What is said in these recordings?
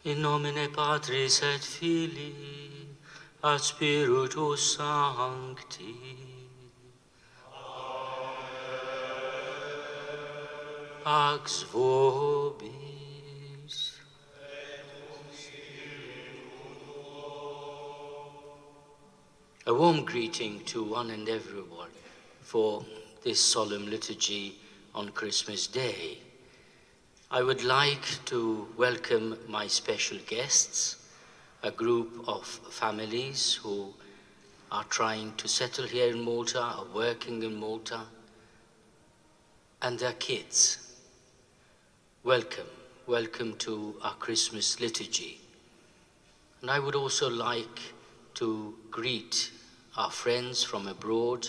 In nomine Patris et Filii, et Spiritus Sancti. Pax vobis. A warm greeting to one and everyone for this solemn liturgy on Christmas Day. I would like to welcome my special guests, a group of families who are trying to settle here in Malta, are working in Malta, and their kids. Welcome to our Christmas liturgy. And I would also like to greet our friends from abroad.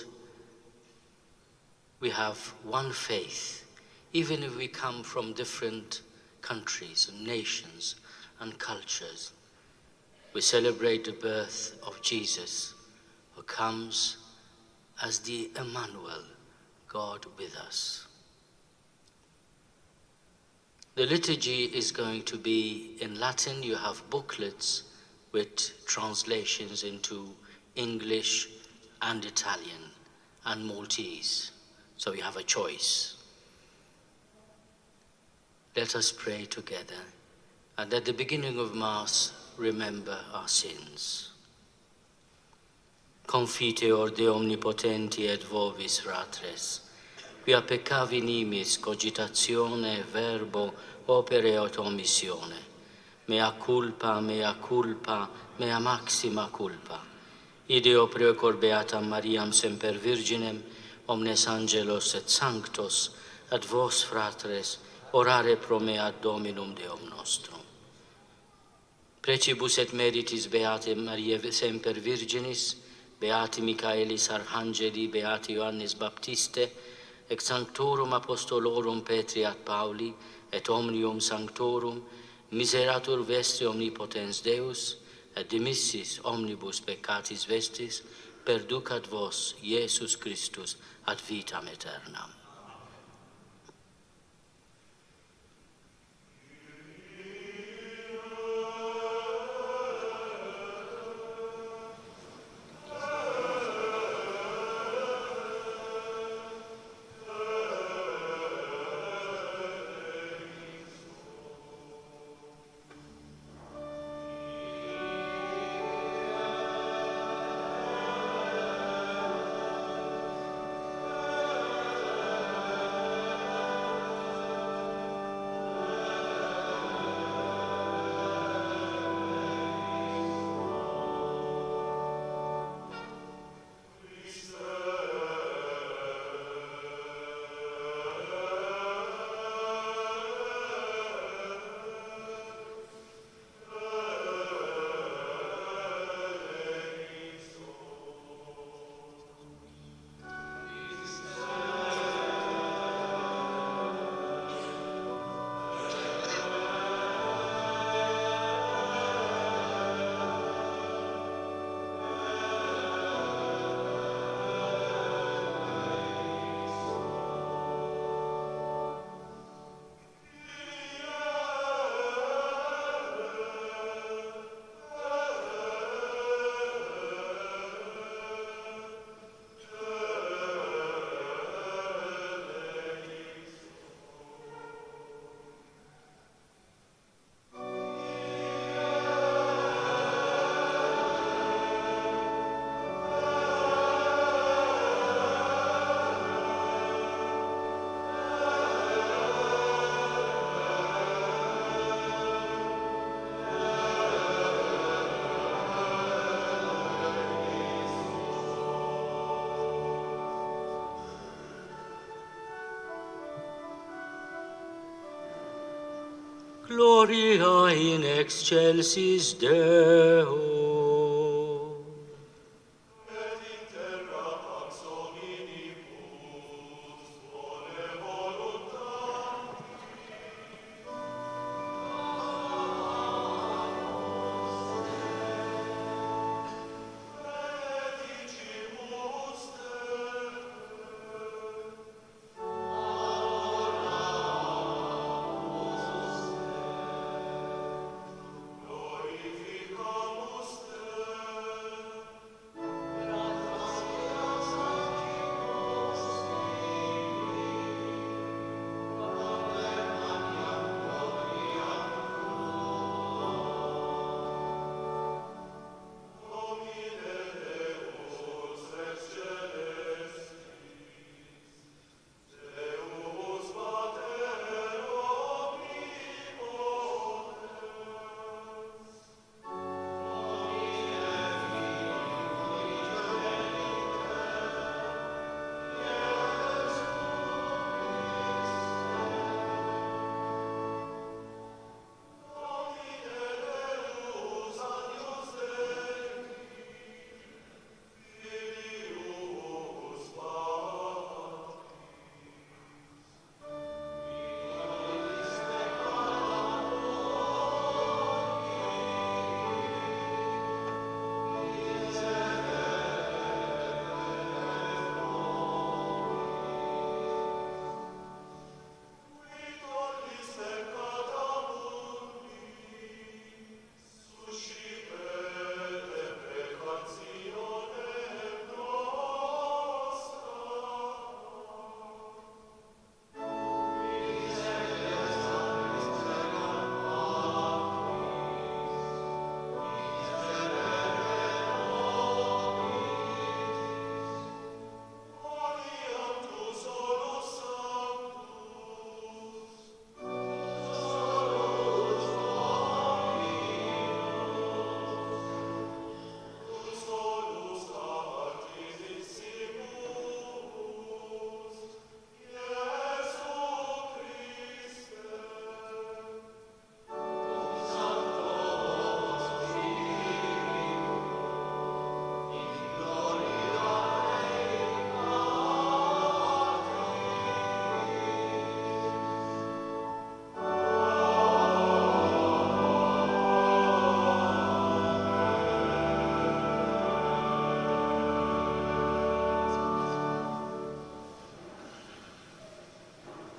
We have one faith, even if we come from different countries and nations and cultures. We celebrate the birth of Jesus, who comes as the Emmanuel, God with us. The liturgy is going to be in Latin. You have booklets with translations into English and Italian and Maltese. So you have a choice. Let us pray together, and at the beginning of Mass, remember our sins. Confiteor de omnipotenti et vobis fratres, quia peccavi nimis cogitatione, verbo, opere et omissione. Mea culpa, mea culpa, mea maxima culpa. Ideo precor beatam Mariam semper Virginem, omnes angelos et sanctos, ad vos fratres, orare pro me ad Dominum Deum nostrum. Precibus et meritis beate Mariae semper Virginis, beati Michaelis Archangeli, beati Ioannis Baptiste, ex sanctorum apostolorum Petri et Pauli, et omnium sanctorum, miseratur vestri omnipotens Deus, et dimissis omnibus peccatis vestis, perducat vos, Iesus Christus, ad vitam aeternam. Gloria in excelsis Deo. Et in terra pax hominibus bone voluntatis. Benedicimus Te.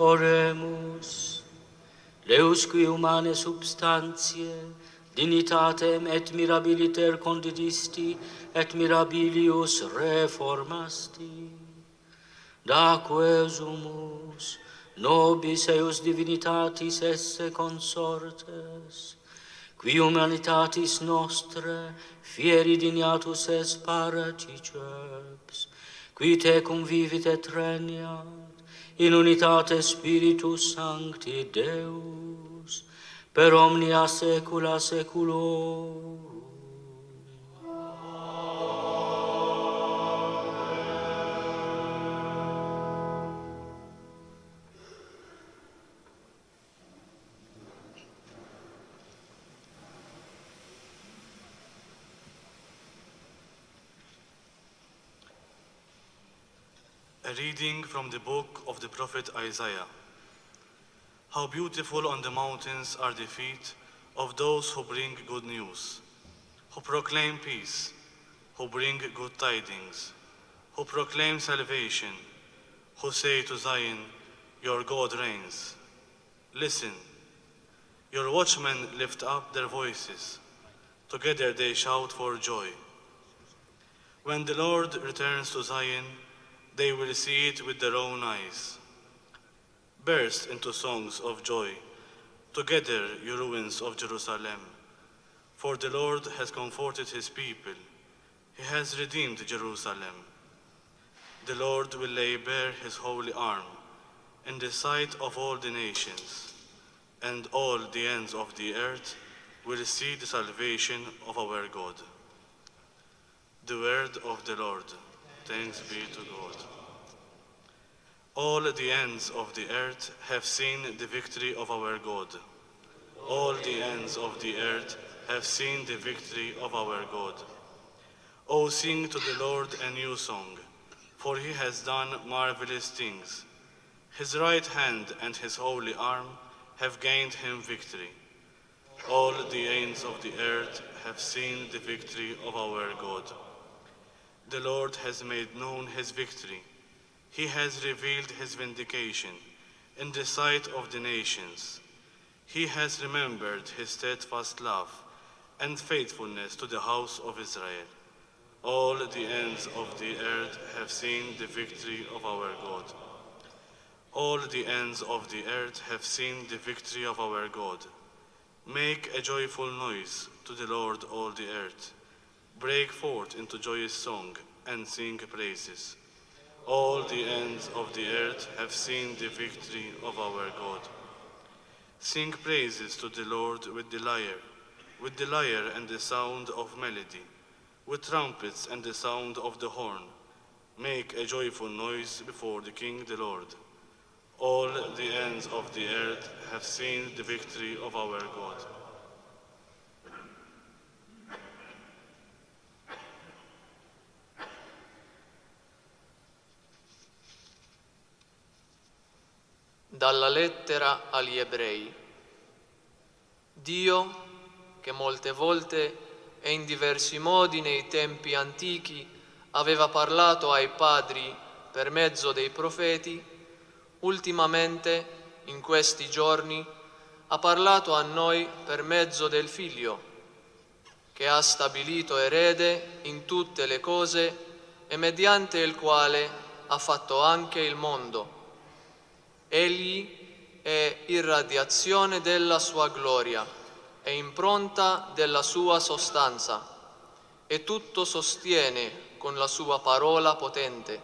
Oremus. Deus qui humane substantiae, dignitatem et mirabiliter condidisti, et mirabilius reformasti. Daque sumus, nobis eius divinitatis esse consortes, qui humanitatis nostre fieri dignatus es particips, qui te convivit et regnat, in unitate Spiritus Sancti Deus, per omnia saecula saeculorum. A reading from the book of the prophet Isaiah. How beautiful on the mountains are the feet of those who bring good news, who proclaim peace, who bring good tidings, who proclaim salvation, who say to Zion, your God reigns. Listen, your watchmen lift up their voices. Together they shout for joy. When the Lord returns to Zion, they will see it with their own eyes. Burst into songs of joy, together, you ruins of Jerusalem. For the Lord has comforted his people. He has redeemed Jerusalem. The Lord will lay bare his holy arm in the sight of all the nations, and all the ends of the earth will see the salvation of our God. The word of the Lord. Thanks be to God. All the ends of the earth have seen the victory of our God. All the ends of the earth have seen the victory of our God. O sing to the Lord a new song, for he has done marvelous things. His right hand and his holy arm have gained him victory. All the ends of the earth have seen the victory of our God. The Lord has made known his victory. He has revealed his vindication in the sight of the nations. He has remembered his steadfast love and faithfulness to the house of Israel. All the ends of the earth have seen the victory of our God. All the ends of the earth have seen the victory of our God. Make a joyful noise to the Lord, all the earth. Break forth into joyous song and sing praises. All the ends of the earth have seen the victory of our God. Sing praises to the Lord with the lyre and the sound of melody, with trumpets and the sound of the horn. Make a joyful noise before the King, the Lord. All the ends of the earth have seen the victory of our God. Dalla lettera agli Ebrei. Dio, che molte volte e in diversi modi nei tempi antichi aveva parlato ai padri per mezzo dei profeti, ultimamente, in questi giorni, ha parlato a noi per mezzo del Figlio, che ha stabilito erede in tutte le cose e mediante il quale ha fatto anche il mondo. Egli è irradiazione della sua gloria e impronta della sua sostanza, e tutto sostiene con la sua parola potente.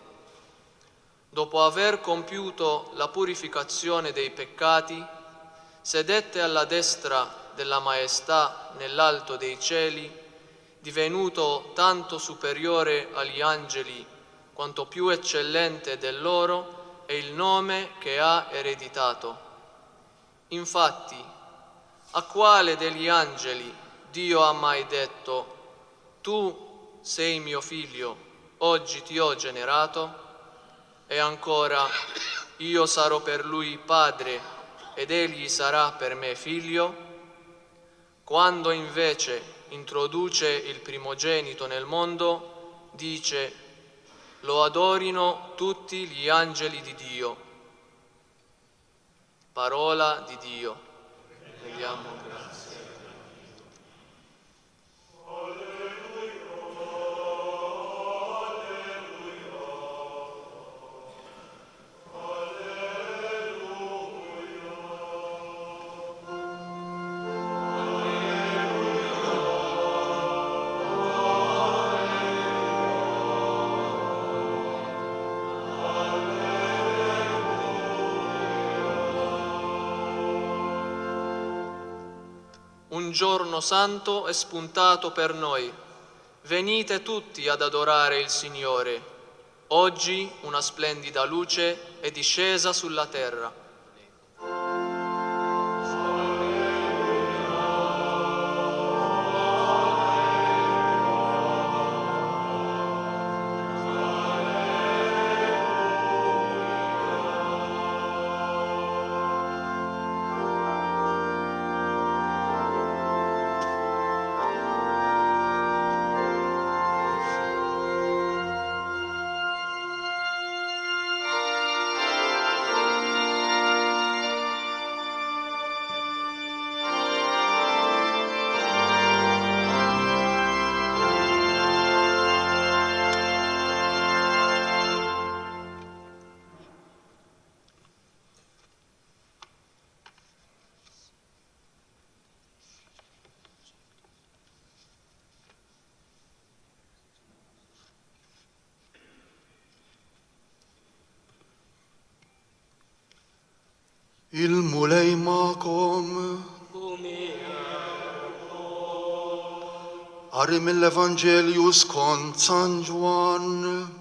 Dopo aver compiuto la purificazione dei peccati, sedette alla destra della maestà nell'alto dei cieli, divenuto tanto superiore agli angeli quanto più eccellente del loro è il nome che ha ereditato. Infatti, a quale degli angeli Dio ha mai detto: tu sei mio figlio, oggi ti ho generato? E ancora, io sarò per lui padre ed egli sarà per me figlio? Quando invece introduce il primogenito nel mondo, dice: lo adorino tutti gli angeli di Dio. Parola di Dio. Rendiamo grazie. Un giorno santo è spuntato per noi. Venite tutti ad adorare il Signore. Oggi una splendida luce è discesa sulla terra. Il-mulej ma'kom, għarri mill-Evanġelju skont San Ġwan.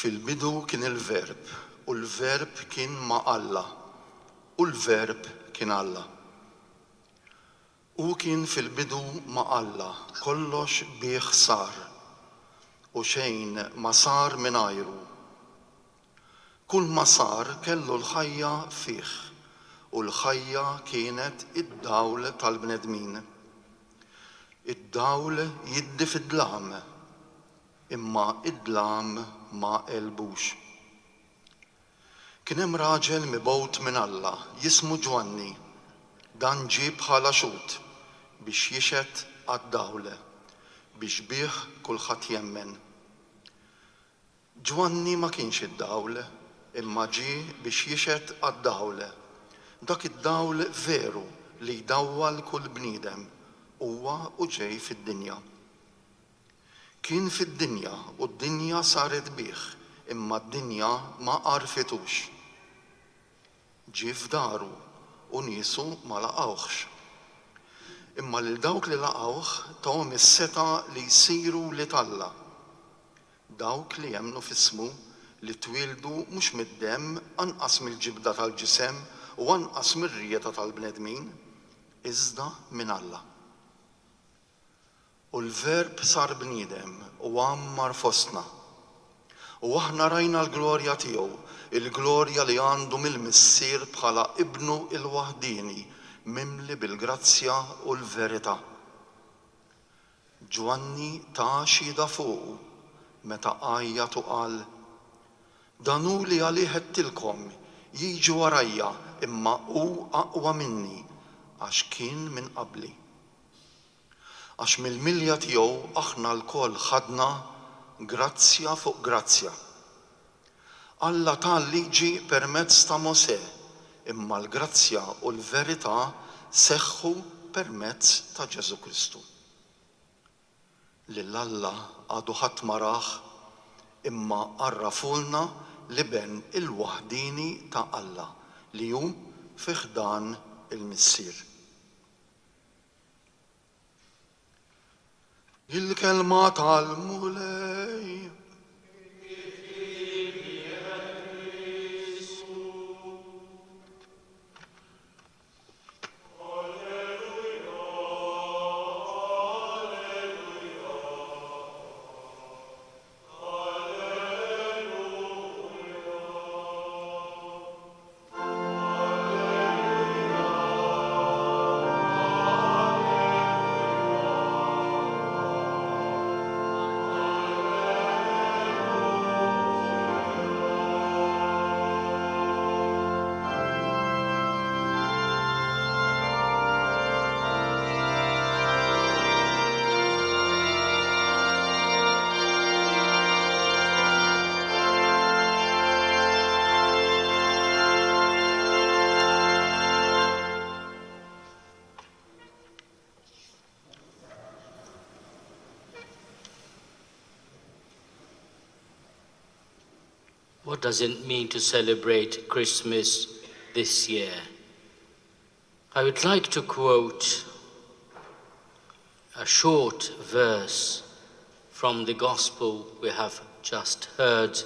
Fil-bidu kien il-Verb, u l-Verb kien ma' Alla, u l-Verb kien Alla. U kien fil-bidu ma' Alla, kollox bih sar, u xejn ma sar mingħajru. Kull ma sar kellu l-ħajja fih, u l-ħajja kienet id-dawl tal-bnedmin. Id-dawl jiddi fid-dlam, imma id-dlam ma elbux. Kien hemm raġel mibgħut minn Alla jismu Ġwanni, dan ġie bħala xut biex jixed għad-dawl, biex bih kulħadd jemmen. Ġwanni ma kienx id-dawl, imma ġie biex jixed għad-dawl. Dak id-dawl veru li jdawwal kull bniedem huwa u ġej fid-dinja. Kien fid-dinja u d-dinja saret bih, imma d-dinja ma għarfitux. Ġie f'daru u niesu ma laqgħuhx. Imma lil dawk li laqgħuh tahom is-seta li jsiru li Alla. Dawk li jemmnu f'ismu li twildu mhux mid-demm anqas mill-ġibda tal-ġisem u anqas mir-rieta tal-bnedmin, iżda minn Alla. U l-Verb sar bniedem u għammar fostna. U aħna rajna l-glorja tiegħu, il-glorja li għandu mill-missier bħala ibnu il-waħdini, mimli bil-grazzja u l-verità. Ġwanni ta' xhieda fuqu meta għajjat u qal: Dan hu li għalih għedtilkom jiġu warajja imma hu aqwa minni għax kien minn qabli. Għax mill-milja tiegħu aħna lkoll ħadna grazzja fuq grazzja. Alla tal-liġi permezz ta' Mosè, imma l-grazzja u l-verità seħħu permezz ta' Ġesu Kristu. Lil Alla għadu ħadd ma rah, imma għarrafulna l-iben il-waħdini ta' Alla li hu fih dan il-missier. Il-kelma tal-mulej. What does it mean to celebrate Christmas this year? I would like to quote a short verse from the Gospel we have just heard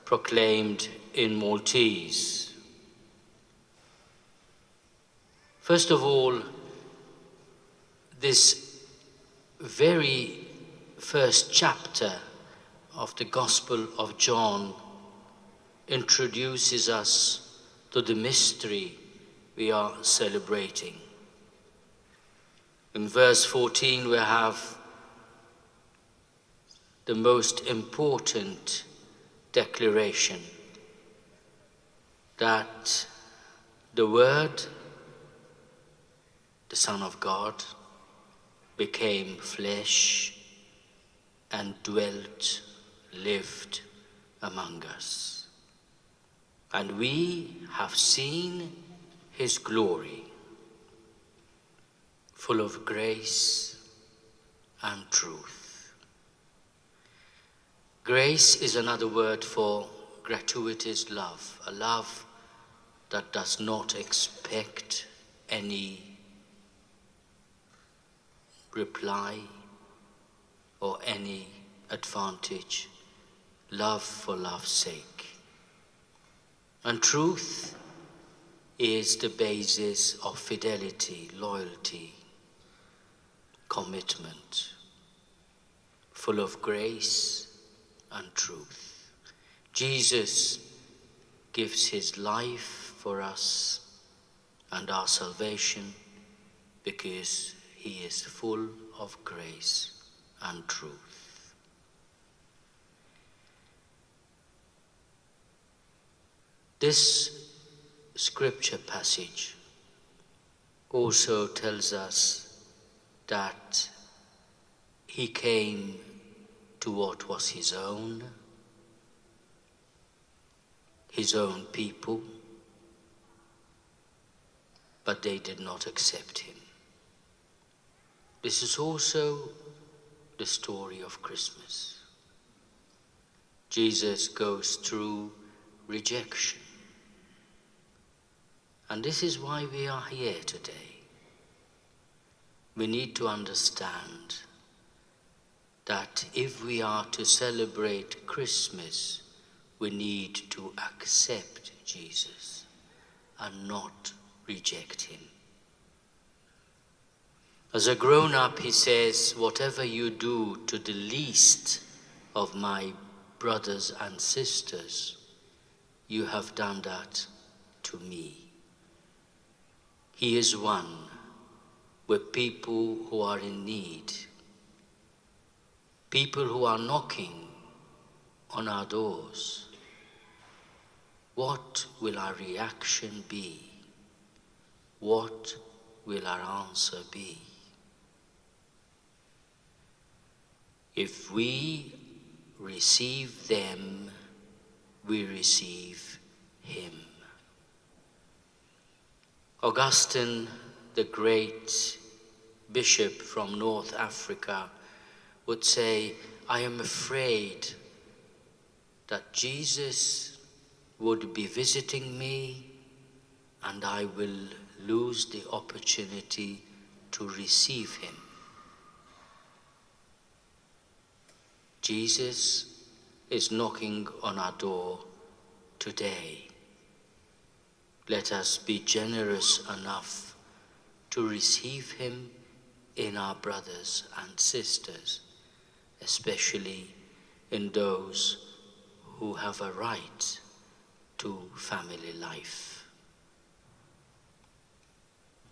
proclaimed in Maltese. First of all, this very first chapter of the Gospel of John introduces us to the mystery we are celebrating. In verse 14 we have the most important declaration that the Word, the Son of God, became flesh and dwelt, lived among us. And we have seen his glory, full of grace and truth. Grace is another word for gratuitous love, a love that does not expect any reply or any advantage, love for love's sake. And truth is the basis of fidelity, loyalty, commitment, full of grace and truth. Jesus gives his life for us and our salvation because he is full of grace and truth. This scripture passage also tells us that he came to what was his own people, but they did not accept him. This is also the story of Christmas. Jesus goes through rejection. And this is why we are here today. We need to understand that if we are to celebrate Christmas, we need to accept Jesus and not reject him. As a grown-up, he says, whatever you do to the least of my brothers and sisters, you have done that to me. He is one with people who are in need, people who are knocking on our doors. What will our reaction be? What will our answer be? If we receive them, we receive him. Augustine, the great bishop from North Africa, would say, I am afraid that Jesus would be visiting me and I will lose the opportunity to receive him. Jesus is knocking on our door today. Let us be generous enough to receive him in our brothers and sisters, especially in those who have a right to family life.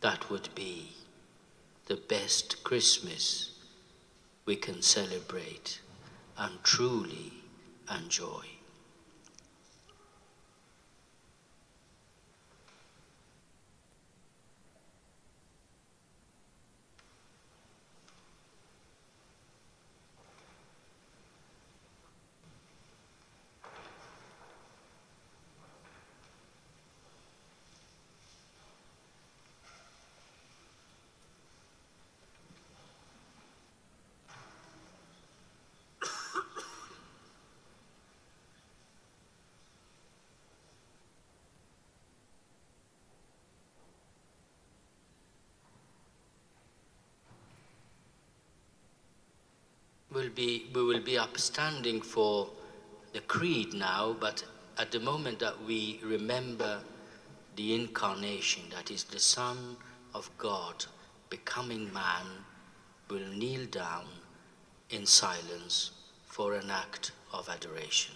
That would be the best Christmas we can celebrate and truly enjoy. we will be upstanding for the creed now, but at the moment that we remember the incarnation, that is the Son of God becoming man, we'll kneel down in silence for an act of adoration.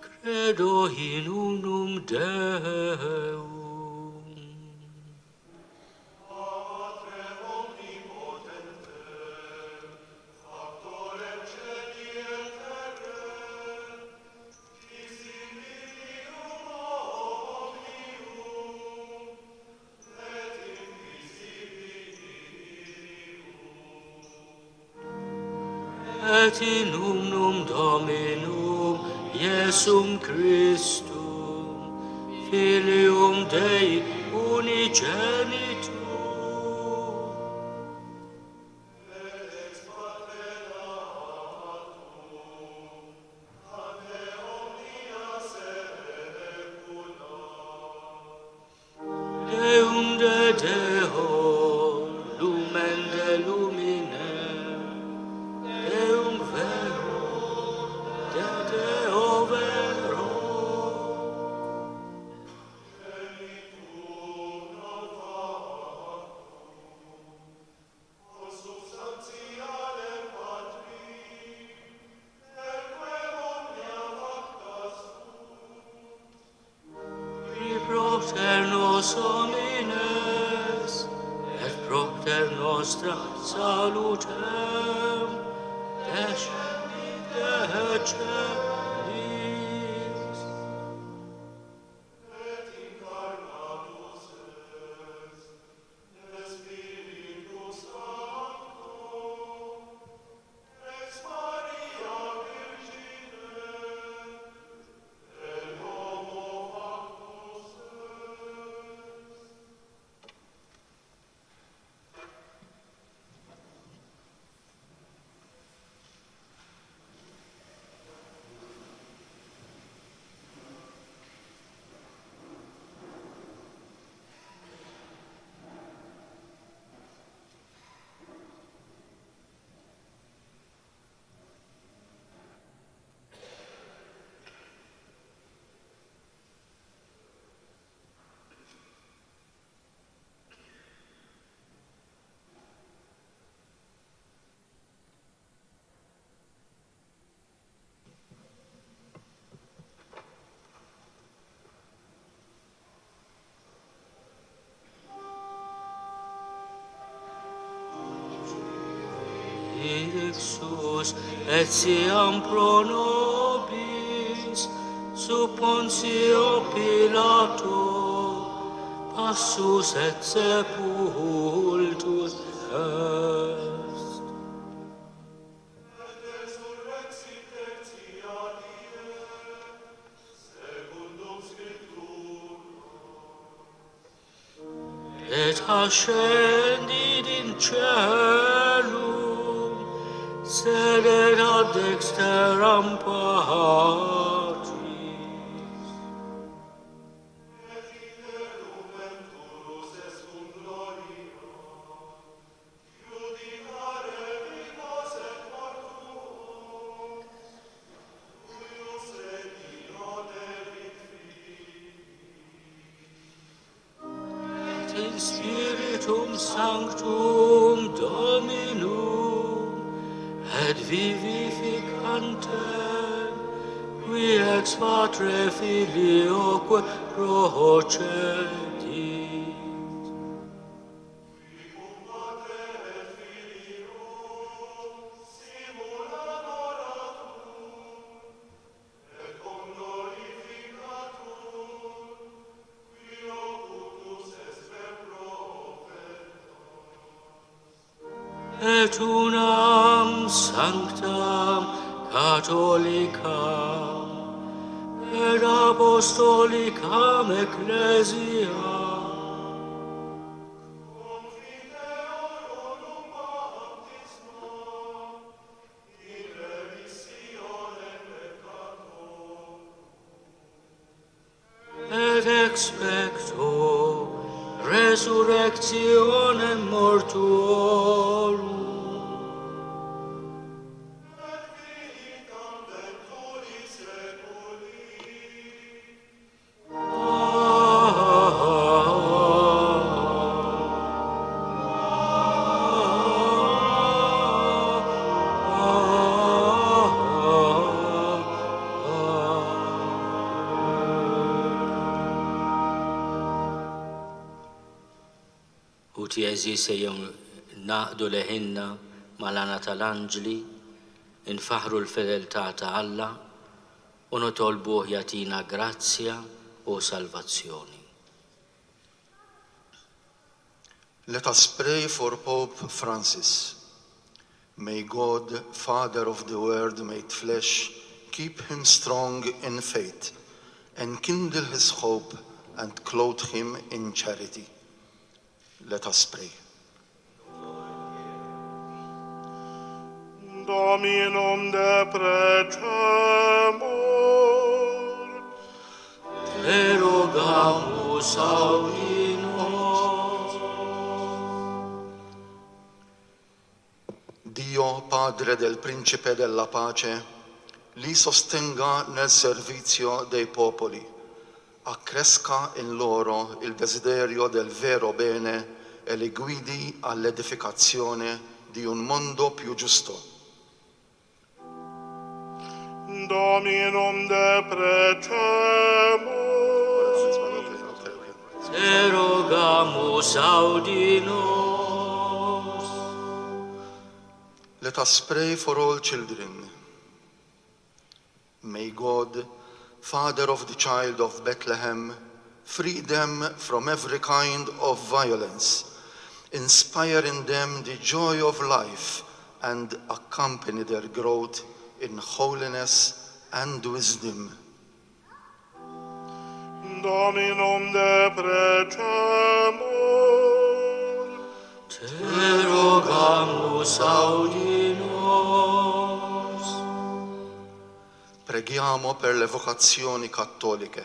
Credo in unum Deum. Et in unum Dominum Iesum Christum, Filium Dei unigenitum, Deum de Deo, lumen de lumine, Deum vero, de Deo vero. Qui propter nos homines, et propter nostra salutem, descendit de celis. Ixus etiam pro nobis, sub Pontio Pilato, passus et sepultus est. Et ascendit in caelum, sedet ad dexteram Patris. Et in Spiritum Sanctum Dominum, et vivificantem, qui ex Patre Filioque procedit. Et unam sanctam catholicam et apostolicam ecclesiam et expecto resurrectionem mortuorum. Uti eżisejum naqdu leħinna malana tal-anġli, infaħru l-fedeltà ta' Alla u notolbuh jatina grazzja u salvazzjoni. Let us pray for Pope Francis. May God, Father of the Word made flesh, keep him strong in faith, enkindle his hope, and clothe him in charity. Let us pray. Dominum de precemur, Te rogamus audi nos. Dio, Padre del Principe della Pace, li sostenga nel servizio dei popoli, accresca in loro il desiderio del vero bene e li guidi all'edificazione di un mondo più giusto. Dominum de precemur, Te rogamus audi nos. Let us pray for all children. May God, Father of the child of Bethlehem, free them from every kind of violence, inspire in them the joy of life, and accompany their growth in holiness and wisdom. Dominum de precemur, Te rogamus audi nos. Preghiamo per le vocazioni cattoliche.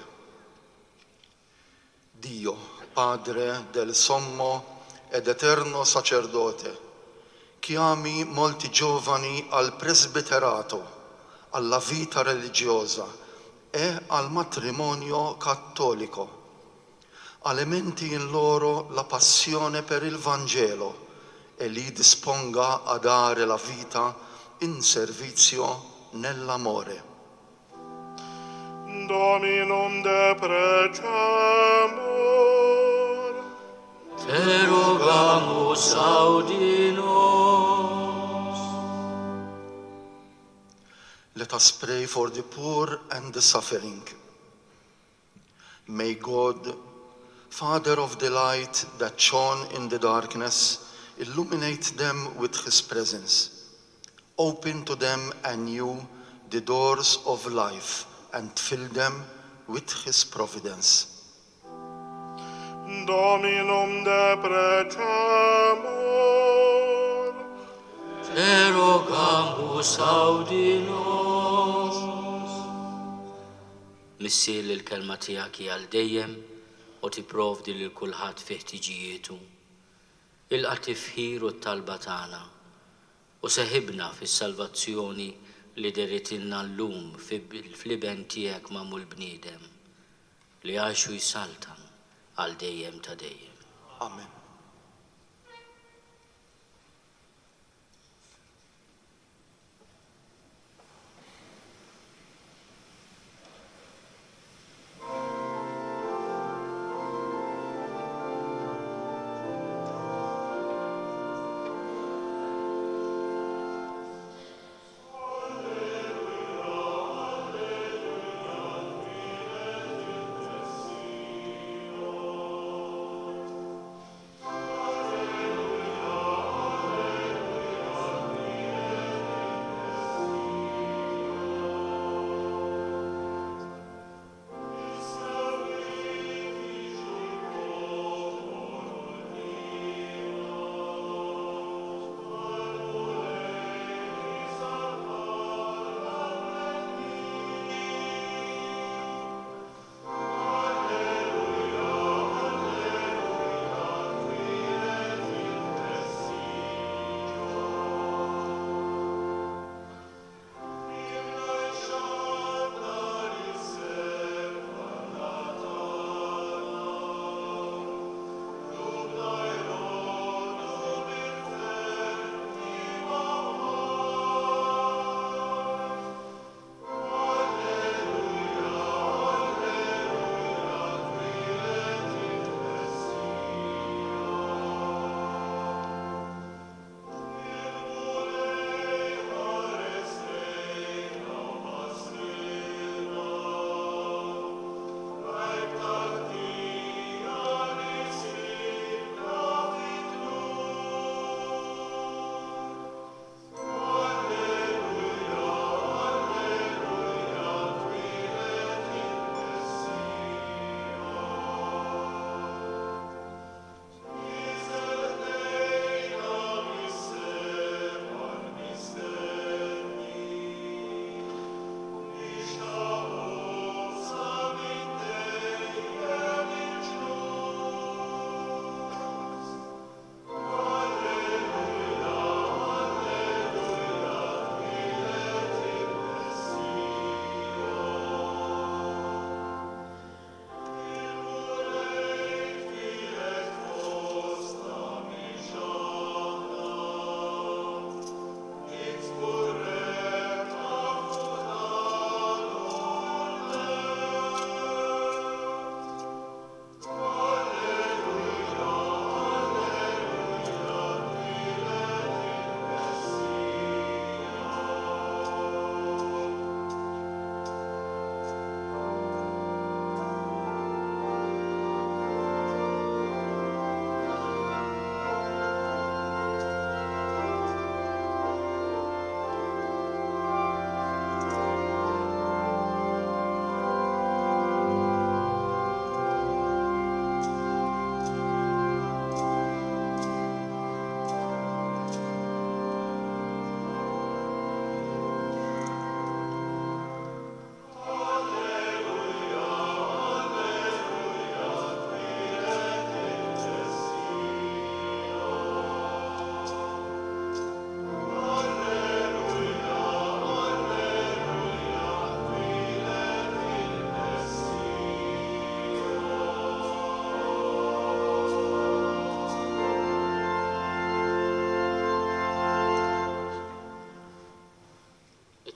Dio, Padre del sommo ed eterno sacerdote, chiami molti giovani al presbiterato, alla vita religiosa e al matrimonio cattolico. Alimenti in loro la passione per il Vangelo e li disponga a dare la vita in servizio nell'amore. Dominum de precemur, Te rogamus audi nos. Let us pray for the poor and the suffering. May God, Father of the light that shone in the darkness, illuminate them with his presence. Open to them anew the doors of life and fill them with his providence. Dominum de precemur, Te rogamus audi nos. Missier l-kelma tijak għal dejjem u tipprovdi lil kulħadd fih tiġijietu. Ilqa' tifħir u t-talba tagħna u seħibna fis-salvazzjoni li deritilna llum fl-iben tiegħek magħmul bniedem li għaxu jsaltan għal dejjem ta' dejjem. Amen.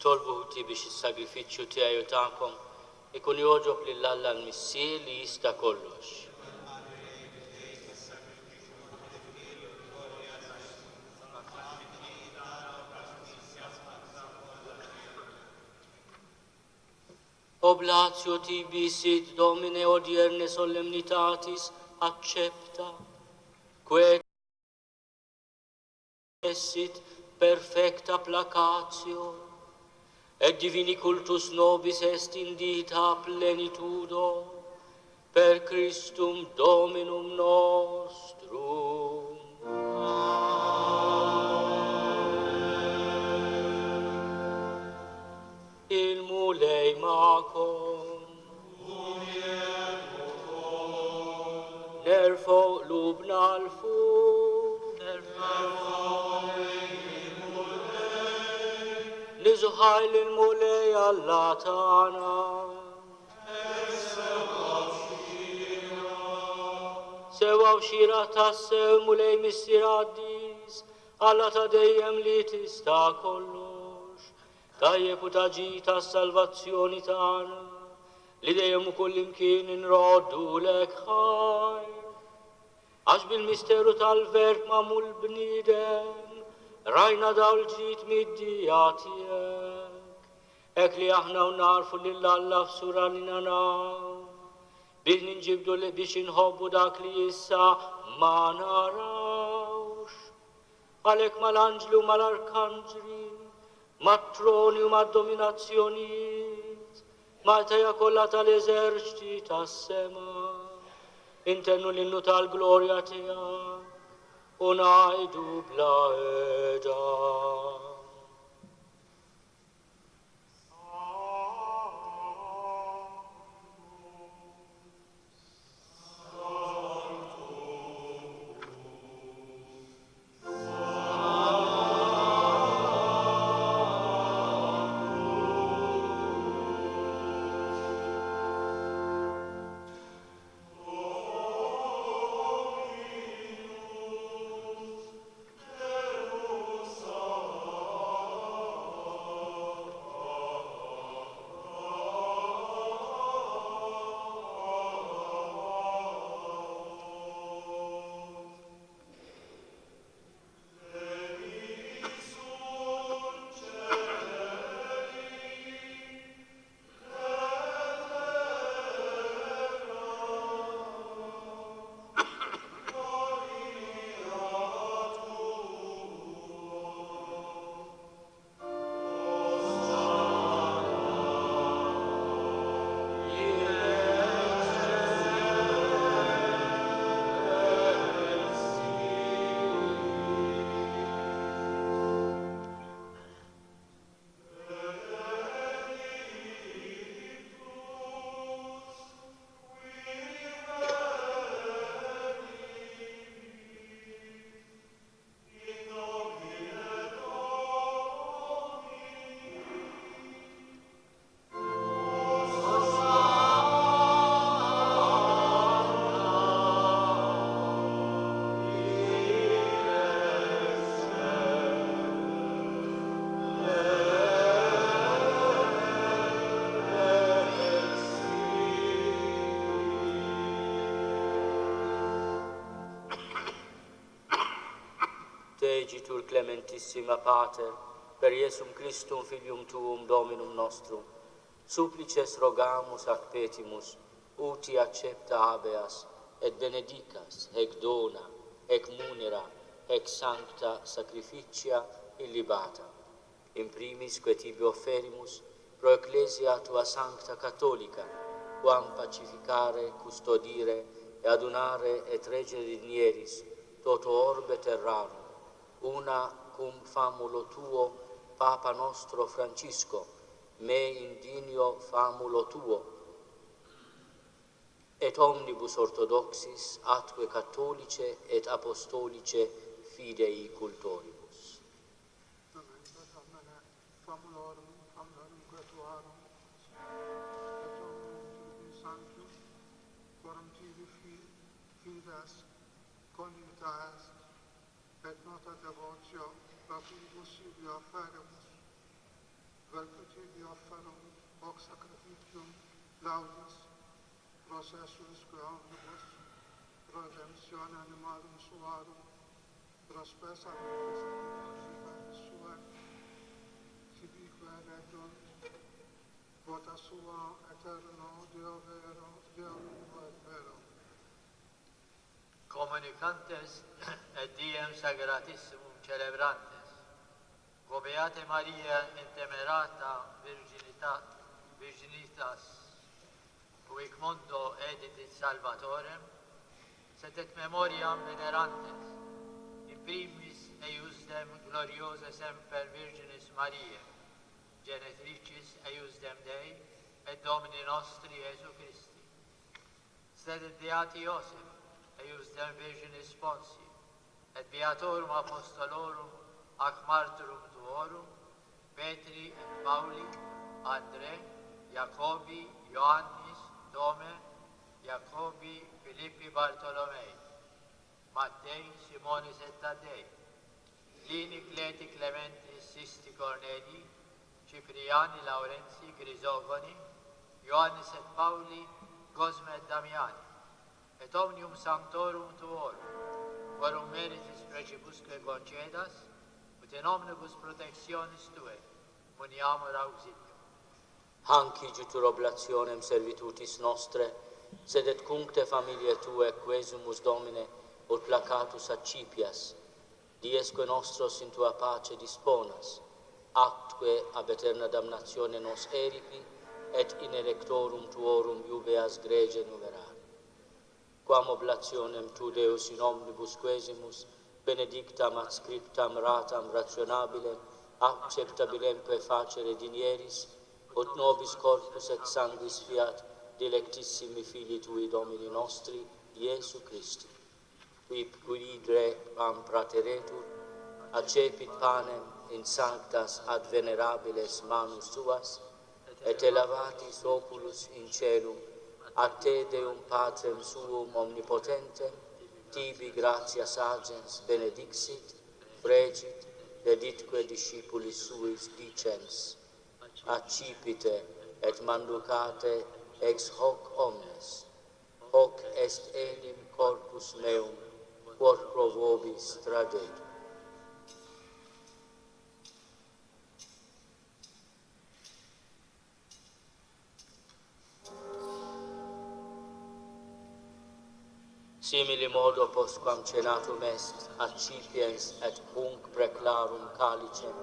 tolbu biex is-sagrifiċċju tiegħi u tagħkom ikun joġob lil Alla l-Missier li jista' kollox. Oblatio tibi sit Domine odierne solemnitatis accepta, quae essit perfecta placatio, et divini cultus nobis est indita plenitudo, per Christum Dominum nostrum. Il mulei macon, nerfo lubnalfu, nizuħajl il-mulej allatana, sewaw xira tassew mulej missiraddis, alla ta' dejjem li tista' kollox, tajjeb u taġi ta' salvazzjoni tagħna, li dejjem ukoll imkien inroddu lek ħajr. Għax bil-misteru tal-verb mamul bniedem, rajna dawl ġid mid-dija tiegħek, hekk li aħna u narfu lil Alla f'sura li naraw, bih ninġibdu li biex inħobbu dak li issa ma narawx. Għalhekk mal-anġli u mal-arkanġli, mat-troni u mad-dominazzjonijiet, mal-tajja kollha tal-eżerċiti tas-sema, intennu l-innu tal-glorja tiegħek u ngħidu bla eda. Tegitur clementissima Pater, per Iesum Christum Filium Tuum Dominum nostrum, supplices rogamus ac petimus, uti accepta habeas, et benedicas, hec dona, hec munera, hec sancta sacrificia illibata. In primis que tibi offerimus, pro ecclesia tua sancta cattolica, quam pacificare, custodire, e adunare et reggere dignieris, toto orbe terrarum, una cum famulo tuo, Papa nostro Francisco, me indignio famulo tuo, et omnibus orthodoxis atque catholice et apostolice fidei cultoribus. Famulorum gratuarum, et omnium sanctum, quorum tibi fides, coniuta est, et nota devotio, papibus Silvia Ferremus, welke tibi offerunt hoc sacrificium laudis, processus quo omnibus, pro redemptione animarum suarum, pro spes sacrificatis suae, sibique redunt, vota sua eterno, Deo vero, Deo vivo et vero. Communicantes et diem sagratissimum celebrantes, quo Beate Maria intemerata virginitas, huic mundo edit salvatorem, sed et memoriam venerantes, in primis eiusdem gloriose semper Virginis Mariae, genetricis eiusdem Dei, et Domini nostri Iesu Christi, sed et beati Iosef, eiusdem Virginis Sponsi, et beatorum apostolorum ac martyrum tuorum, Petri et Pauli, Andre, Jacobi, Ioannis, Tome, Jacobi, Filippi Bartolomei, Mattei, Simonis et Taddei, Lini, Cleti, Clementis, Sisti, Corneli, Cipriani, Laurenzi, Grisogoni, Ioannis et Pauli, Cosme et Damiani, et omnium sanctorum tuorum, quorum meritis precipusque concedas, ut in omnibus protectionis tue, muniamur auxilium. Hanc igitur oblationem servitutis nostre, sed et cuncte familiae Tue, quesumus Domine, ut placatus accipias, diesque nostros in Tua pace disponas, actque ab eterna damnatione nos eripi, et in electorum Tuorum iubeas grege numerare. Quam oblationem Tu, Deus, in omnibus quesimus, benedictam adscriptam ratam rationabilem, acceptabilemque facere dinieris, ut nobis corpus et sanguis fiat dilectissimi Filii Tui Domini nostri, Iesu Christi, qui quidre pam prateretur, accepit panem in sanctas ad venerabiles manus Tuas, et elevatis oculus in celum, a Te Deum Patrem Suum omnipotentem, tibi gratias agens benedixit, fregit, deditque discipulis suis dicens, accipite et manducate ex hoc omnes, hoc est enim corpus meum, quod pro vobis tradetur. Simili modo postquam cenatum est, accipiens et hunc preclarum calicem,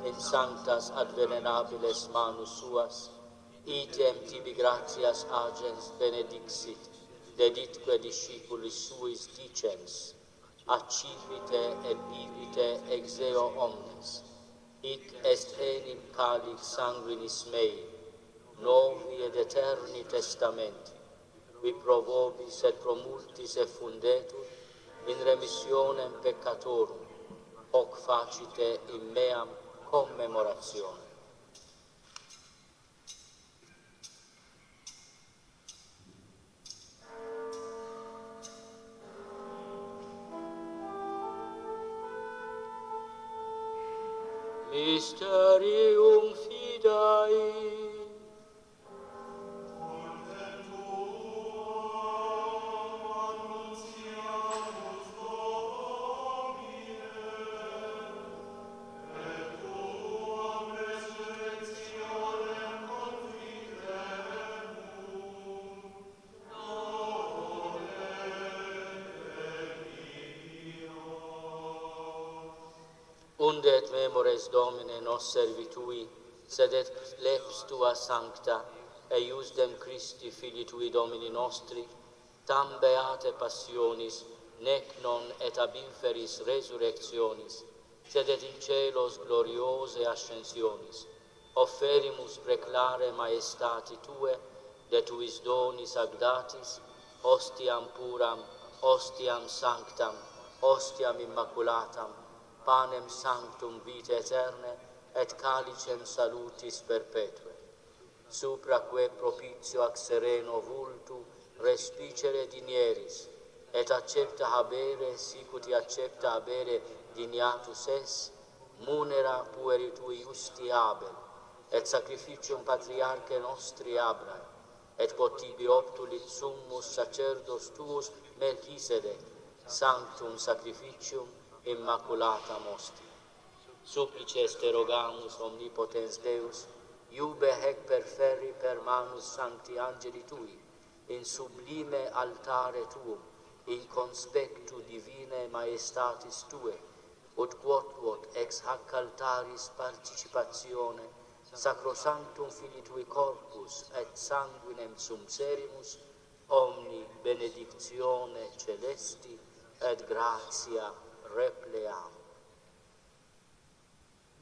in sanctas ad venerabiles manus suas, item tibi gratias agens benedixit, deditque discipulis suis dicens, accipite et bibite ex eo omnes, hic est enim calix sanguinis mei, novi et eterni testamenti, qui pro vobis et pro multis effundetur, in remissionem peccatorum, hoc facite in meam commemoratione. Mysterium fidei. Unde et memores Domine nos servitui, sed et lex Tua sancta, eiusdem Christi Filii Tui Domini nostri, tam beate passionis, nec non et ab inferis resurrectionis, sed et in celos gloriose ascensionis, offerimus preclare maestati Tue, de Tuis donis agdatis, ostiam puram, ostiam sanctam, ostiam immaculatam, panem sanctum vitae aeterne, et calicem salutis perpetue. Supraque propitio ac sereno vultu respicere dinieris, et accepta habere sicuti accepta habere dignatus es, munera pueri tui justi Abel, et sacrificium patriarche nostri Abraham, et potibi optulit summus sacerdos tuus Melchisedec, sanctum sacrificium immaculatam hostia. Supplices te rogamus, omnipotens Deus, iube hec perferri per manus sancti angeli tui, in sublime altare tuum, in conspectu divinae maestatis tue, ut quod ex hac altaris participatione sacrosanctum Filii tui corpus et sanguinem sumserimus, omni benedictione celesti et gratia repleam.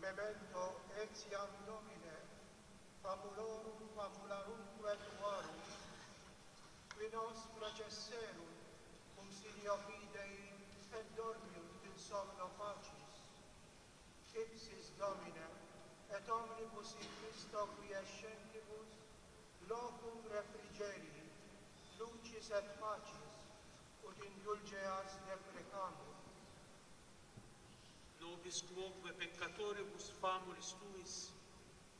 Memento etiam Domine, famularum tuarum, qui nos processerunt, cum silio fidei, et dormiunt in somno pacis. Ipsis Domine, et omnibus in Christo quiescentibus, locum refrigerii, lucis et pacis, ut indulgeas deprecamus. Nobis quoque peccatoribus famulis tuis,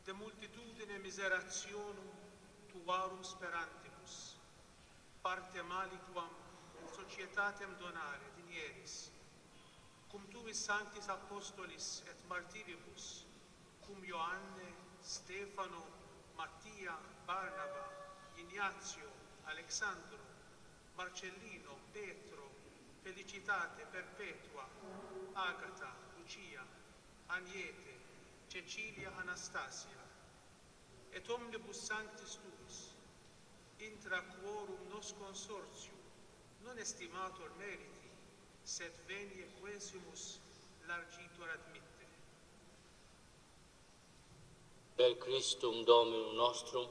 de multitudine miserationum tuarum sperantibus, parte maliquam et societatem donare dinieris, cum tuis sanctis apostolis et martiribus, cum Ioanne, Stefano, Mattia, Barnaba, Ignazio, Alexandro, Marcellino, Petro, Felicitate Perpetua, Agata, Lucia, Aniete, Cecilia Anastasia, et omnibus sanctis tuis, intra quorum nos consortium, non estimator meriti, sed venie quesimus largitor admitte. Per Christum Dominum nostrum,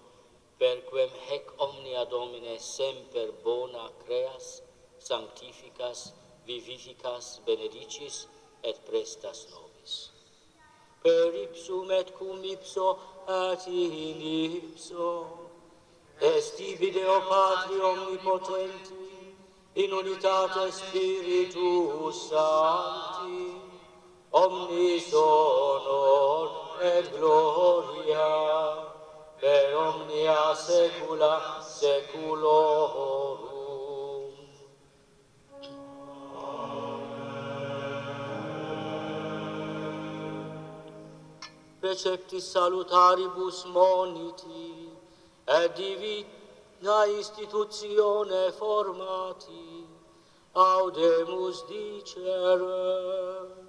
per quem hec omnia Domine semper bona creas, sanctificas, vivificas, benedicis, et prestas nobis. Per ipsum et cum ipso et in ipso, est tibi Deo Patri omnipotenti, in unitate Spiritus Sancti, omnis honor et gloria, per omnia saecula saeculorum. Preceptis salutaribus moniti, et divina institutione formati, audemus dicere.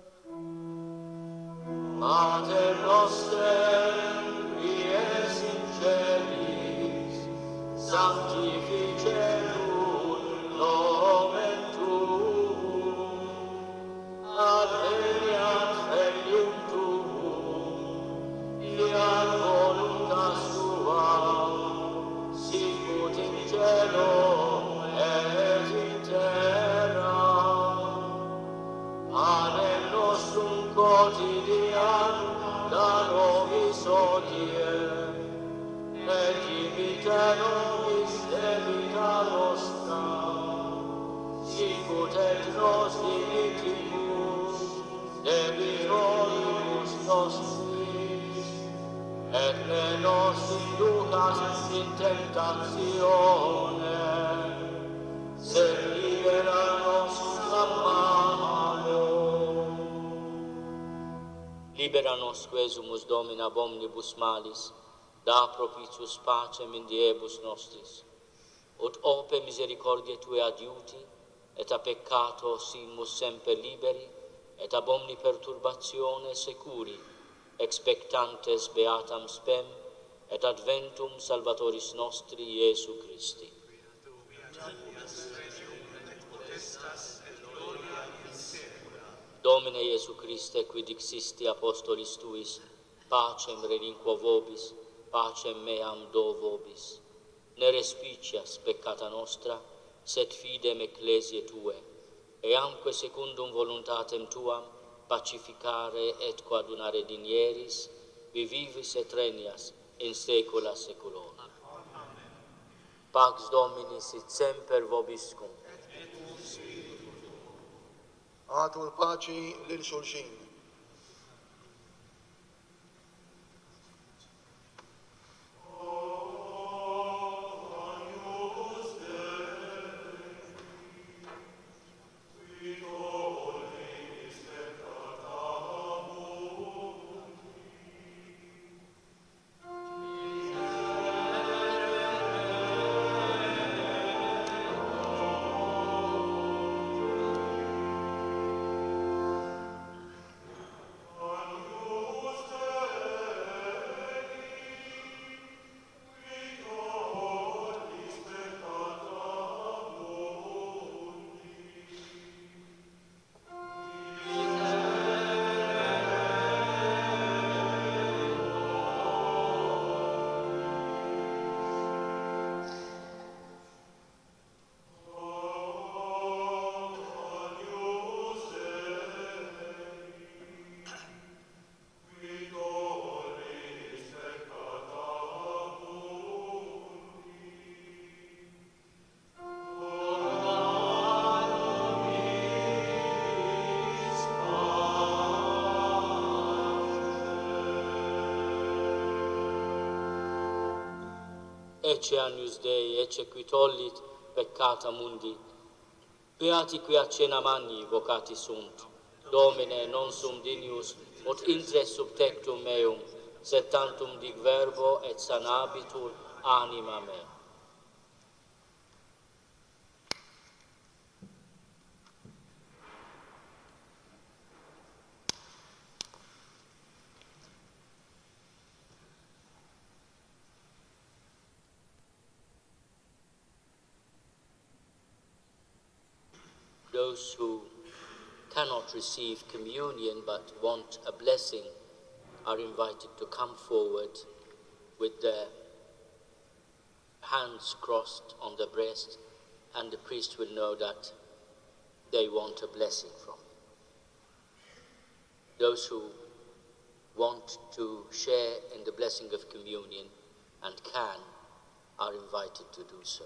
Pater noster, qui es in celis, sanctificetur nomen tuum, adveniat regnum tuum, fiat voluntas tua, sicut in cielo et in terra. Panem nostrum quotidianum da nobis hodie, et dimitte nobis debita nostra, sicut et nos dimittimus debitoribus nostris, et ne nos inducas in tentatione, sed libera nos a malo. Libera nos quesumus Domine ab omnibus malis, da propitius pacem in diebus nostris, ut ope misericordiae Tue adiuti, et a peccato simus semper liberi, et ab omni perturbatione securi, expectantes beatam spem, et adventum Salvatoris nostri Iesu Christi. Domine Iesu Christe, qui dixisti apostolis Tuis, pacem relinquo vobis, pacem meam do vobis. Ne respicias peccata nostra, sed fidem ecclesiae Tue, eamque secundum voluntatem Tuam pacificare et coadunare dinieris, vivivis et regnias in saecula saeculorum. Pax Domini sit semper vobiscum. Għatu l-paċi lil xulxin. ecce agnus Dei, ecce qui tollit peccata mundi, beati qui a cena magni vocati sunt, Domine non sum dignus, ut intres sub tectum meum, sed tantum dic verbo et sanabitur anima mea. Those who cannot receive communion but want a blessing are invited to come forward with their hands crossed on the breast, and the priest will know that they want a blessing from you. Those who want to share in the blessing of communion and can are invited to do so.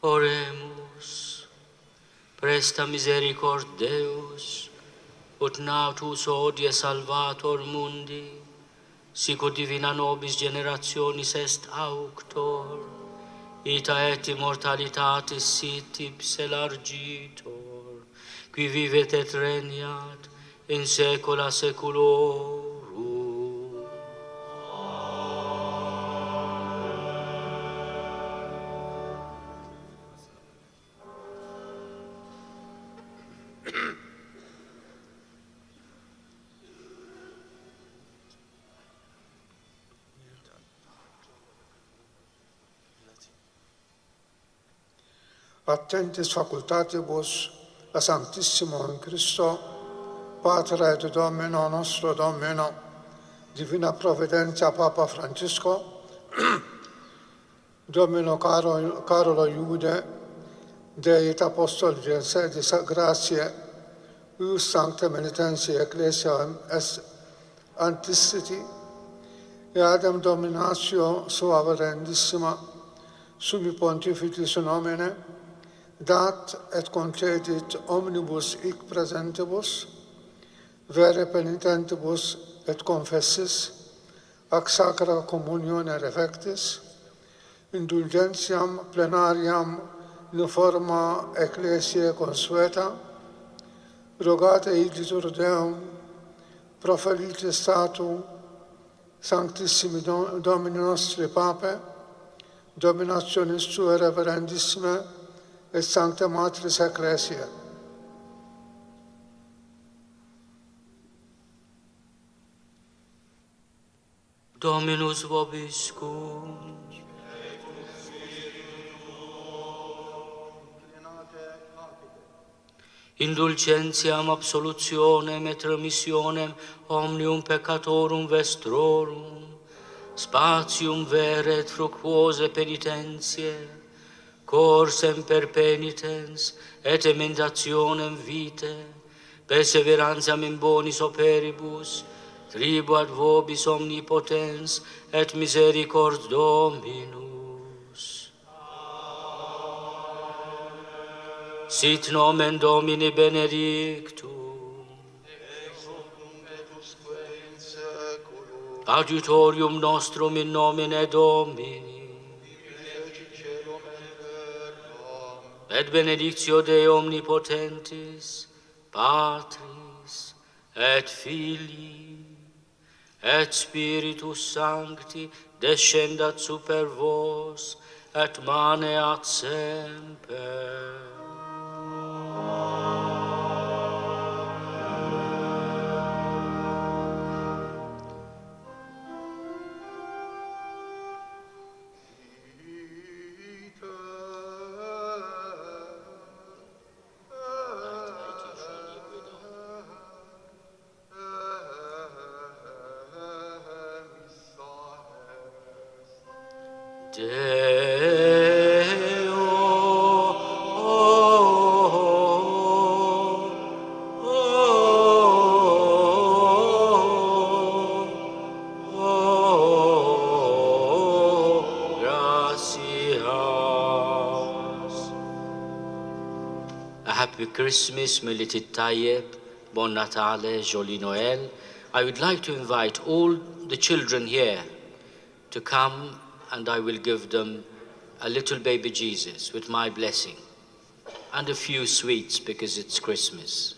Oremus. Presta misericord Deus, ut natus hodie salvator mundi, sicut divina nobis generationis est auctor, ita et immortalitatis sit ipse largitor, qui vivet et regnat in saecula saeculorum. Attentis facultatibus a Sanctissimo in Christo, Patre et Domino nostro Domino, Divina Providentia Papa Francisco, Domino Carolo Iude, Deit Apostoli sedis gratiae, Ius Sancta Penitentia Ecclesiam est anticiti, eadem dominatio sua verendissima, sumi pontificis nomine, dat et concedit omnibus hic presentibus, vere penitentibus et confessis, ac sacra communione refectis, indulgentiam plenariam in forma ecclesiae consueta, rogate igitur Deum, profelite statu Sanctissimi Domini nostri Pape, dominationis Suae reverendissime, et Sancta Matris Ecclesiae. Dominus vobiscum. Indulgentiam absolutionem et remissionem omnium peccatorum vestrorum, spatium vere et fructuose penitentiae, cor semper penitens et emendationem vitae, perseverantiam in bonis operibus, tribuat vobis omnipotens et misericord Dominus. Sit nomen Domini benedictum, adiutorium nostrum in nomine Domini, et benedictio Dei omnipotentis, Patris, et Filii, et Spiritus Sancti, descendat super vos, et maneat semper. Christmas, Militit Tayyip, Bon Natale, Joli Noel. I would like to invite all the children here to come, and I will give them a little baby Jesus with my blessing and a few sweets because it's Christmas.